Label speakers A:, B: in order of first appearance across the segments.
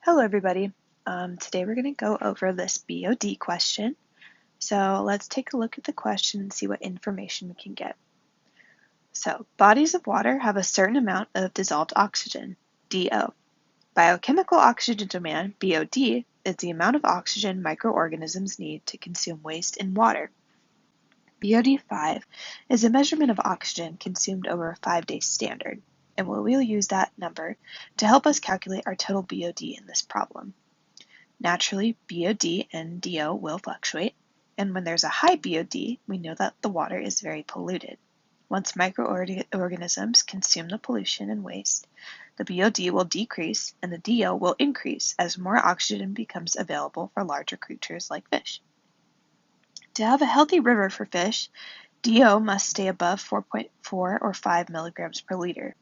A: Hello everybody. Today we're going to go over this BOD question. So let's take a look at the question and see what information we can get. So bodies of water have a certain amount of dissolved oxygen, DO. Biochemical oxygen demand, BOD, is the amount of oxygen microorganisms need to consume waste in water. BOD 5 is a measurement of oxygen consumed over a 5-day standard, and we will use that number to help us calculate our total BOD in this problem. Naturally, BOD and DO will fluctuate, and when there's a high BOD, we know that the water is very polluted. Once microorganisms consume the pollution and waste, the BOD will decrease and the DO will increase as more oxygen becomes available for larger creatures like fish. To have a healthy river for fish, DO must stay above 4.4 or 5 milligrams per liter.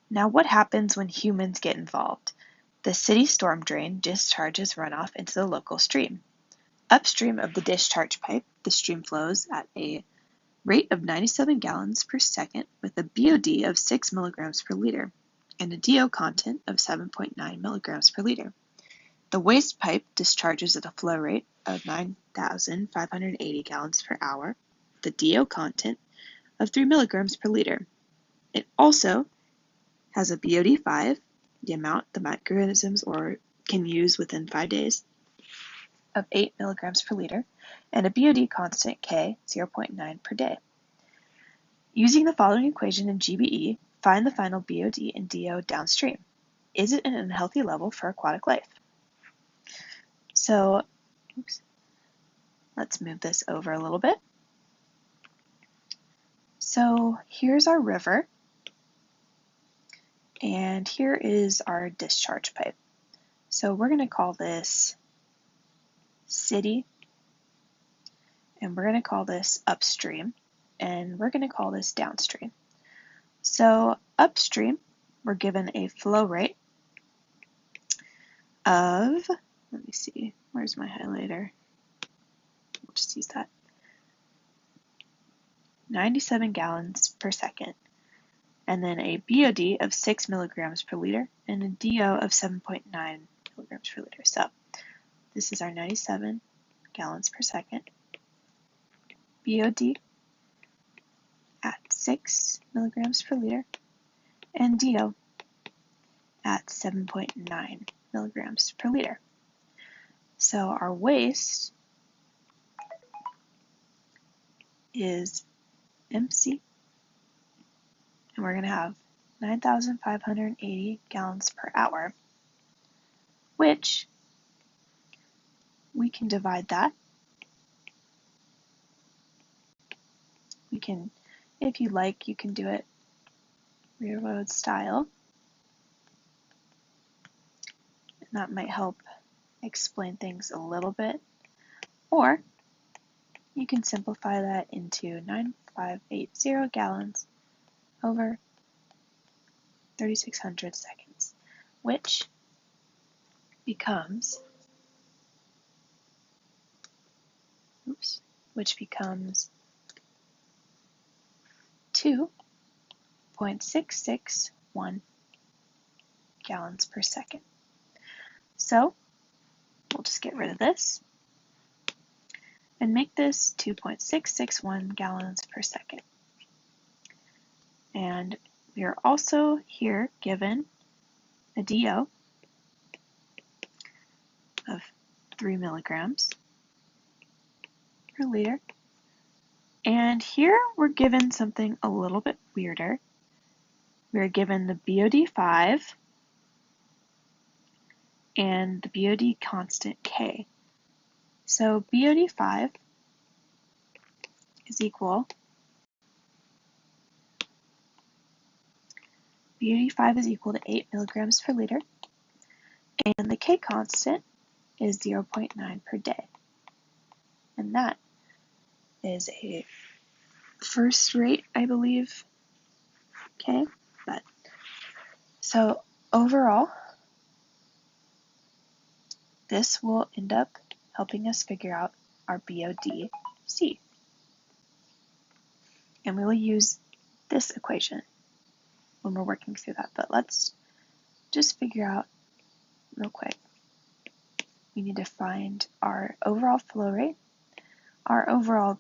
A: Now, what happens when humans get involved? The city storm drain discharges runoff into the local stream. Upstream of the discharge pipe, the stream flows at a rate of 97 gallons per second with a BOD of 6 milligrams per liter and a DO content of 7.9 milligrams per liter. The waste pipe discharges at a flow rate of 9,580 gallons per hour with a DO content of 3 milligrams per liter. It also has a BOD 5, the amount the microorganisms can use within 5 days, of 8 milligrams per liter, and a BOD constant K, 0.9 per day. Using the following equation in GBE, find the final BOD and DO downstream. Is it an unhealthy level for aquatic life? So, let's move this over a little bit. So here's our river, and here is our discharge pipe. So we're going to call this city, and we're going to call this upstream, and we're going to call this downstream. So upstream, we're given a flow rate of, let me see, where's my highlighter? We'll just use that. 97 gallons per second, and then a BOD of 6 milligrams per liter and a DO of 7.9 milligrams per liter. So this is our 97 gallons per second, BOD at 6 milligrams per liter, and DO at 7.9 milligrams per liter. So our waste is MC, and we're going to have 9,580 gallons per hour, which we can divide that. We can, if you like, you can do it railroad style, and that might help explain things a little bit, or you can simplify that into 9,580 gallons over 3,600 seconds, which becomes 2.661 gallons per second. So we'll just get rid of this and make this 2.661 gallons per second. And we are also here given a DO of 3 milligrams per liter. And here we're given something a little bit weirder. We're given the BOD 5 and the BOD constant K. So BOD 5 is equal to 8 milligrams per liter, and the K constant is 0.9 per day. And that is a first rate, I believe. Okay, so overall, this will end up helping us figure out our BOD-C. And we will use this equation when we're working through that. But let's just figure out real quick. We need to find our overall flow rate, our overall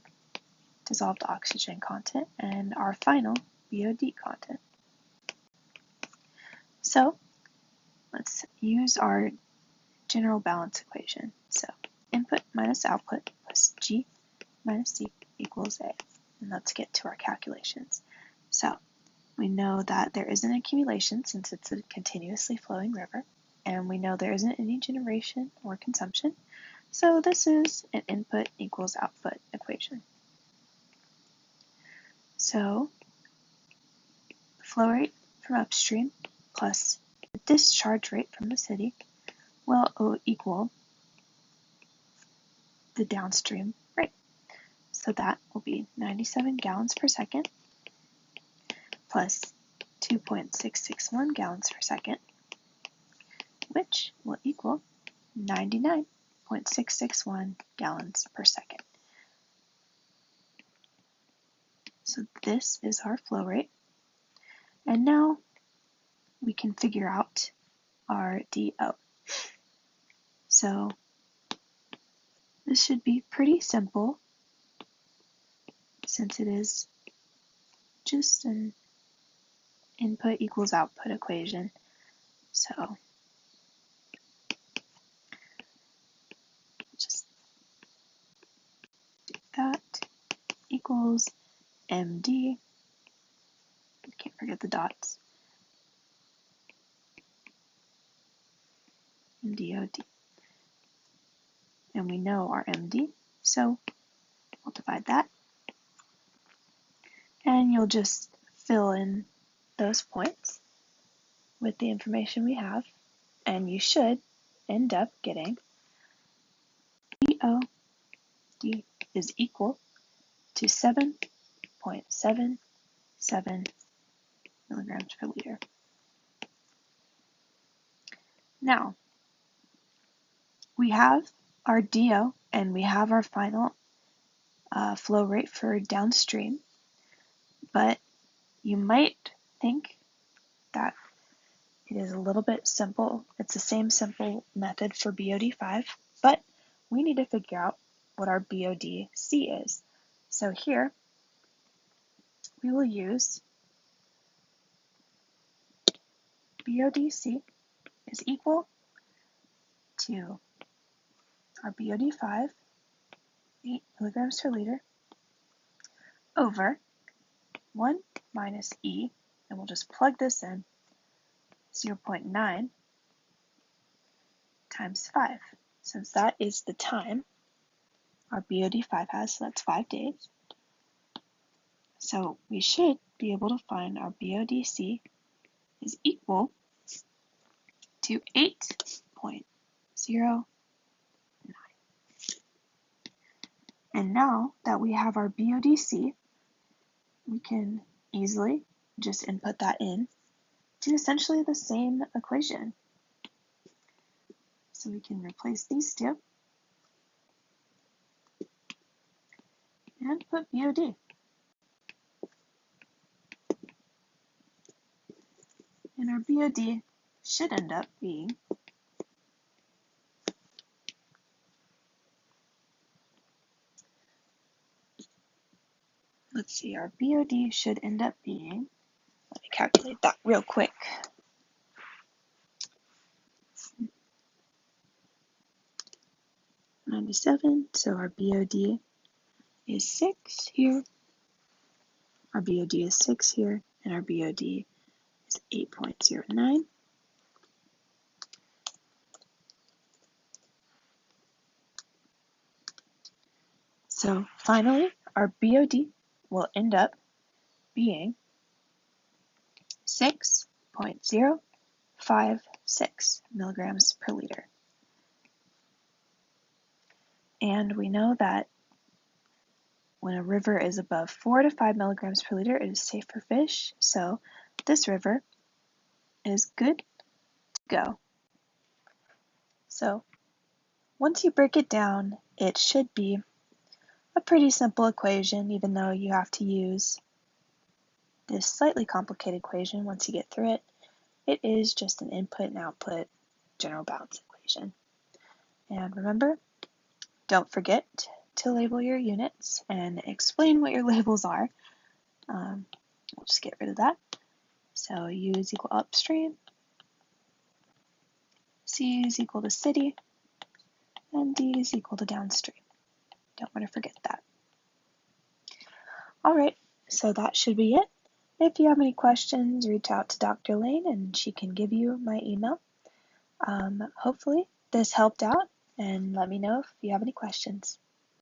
A: dissolved oxygen content, and our final BOD content. So let's use our general balance equation. So input minus output plus G minus C equals A. And let's get to our calculations. So we know that there isn't accumulation since it's a continuously flowing river, and we know there isn't any generation or consumption. So this is an input equals output equation. So the flow rate from upstream plus the discharge rate from the city will equal the downstream rate. So that will be 97 gallons per second plus 2.661 gallons per second, which will equal 99.661 gallons per second. So this is our flow rate. And now we can figure out our DO. So this should be pretty simple since it is just an input equals output equation. So just that equals MD, can't forget the dots, MDOD. And we know our MD, so we'll divide that. And you'll just fill in those points with the information we have, and you should end up getting BOD is equal to 7.77 milligrams per liter. Now, we have our DO and we have our final flow rate for downstream, but you might think that it is a little bit simple. It's the same simple method for BOD5, but we need to figure out what our BODC is. So here, we will use BODC is equal to our BOD5, 8 milligrams per liter, over 1 minus E, and we'll just plug this in, 0.9 times 5. Since that is the time our BOD5 has, so that's 5 days. So we should be able to find our BODC is equal to 8.09. And now that we have our BODC, we can easily just input that in to essentially the same equation. So we can replace these two and put BOD. And our BOD should end up being our BOD should end up being, let me calculate that real quick. $97, so our BOD is 6 here, our BOD is 6 here, and our BOD is 8.09. So finally, our BOD will end up being 6.056 milligrams per liter. And we know that when a river is above 4 to 5 milligrams per liter, it is safe for fish. So this river is good to go. So once you break it down, it should be a pretty simple equation, even though you have to use this slightly complicated equation once you get through it. It is just an input and output general balance equation. And remember, don't forget to label your units and explain what your labels are. We'll just get rid of that. So U is equal to upstream, C is equal to city, and D is equal to downstream. Don't want to forget that. Alright, so that should be it. If you have any questions, reach out to Dr. Lane and she can give you my email. Hopefully this helped out, and let me know if you have any questions.